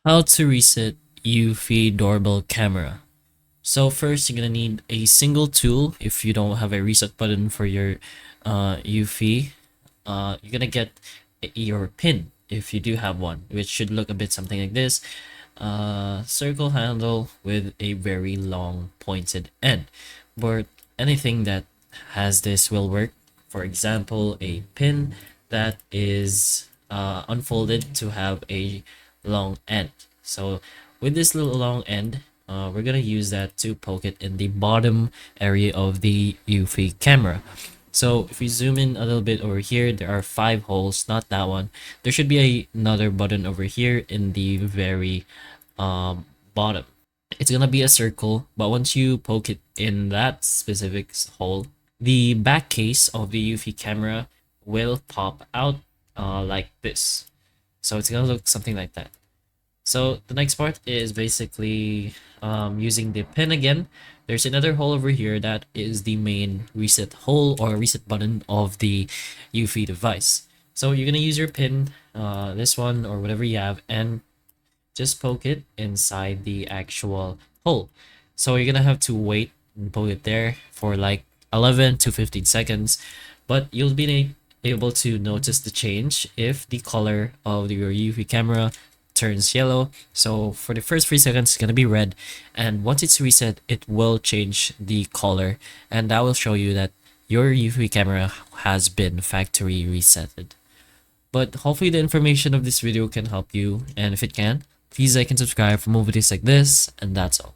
How to reset Eufy Doorbell camera. So first, you're gonna need a single tool. If you don't have a reset button for your Eufy, you're gonna get your pin if you do have one, which should look a bit something like this. Circle handle with a very long pointed end, but anything that has this will work. For example, a pin that is unfolded to have a long end. So with this little long end, we're gonna use that to poke it in the bottom area of the Eufy camera. So if we zoom in a little bit over here, there are 5 holes, not that one. There should be another button over here in the very bottom. It's gonna be a circle, but once you poke it in that specific hole, the back case of the Eufy camera will pop out like this. So it's gonna look something like that. So the next part is basically using the pin again. There's another hole over here that is the main reset hole or reset button of the Eufy device. So you're gonna use your pin, this one or whatever you have, and just poke it inside the actual hole. So you're gonna have to wait and poke it there for like 11 to 15 seconds, but you'll be able to notice the change if the color of your UV camera turns yellow. So for the first 3 seconds, it's gonna be red, and once it's reset, it will change the color, and that will show you that your UV camera has been factory resetted. But hopefully the information of this video can help you, and if it can, please like and subscribe for more videos like this, and that's all.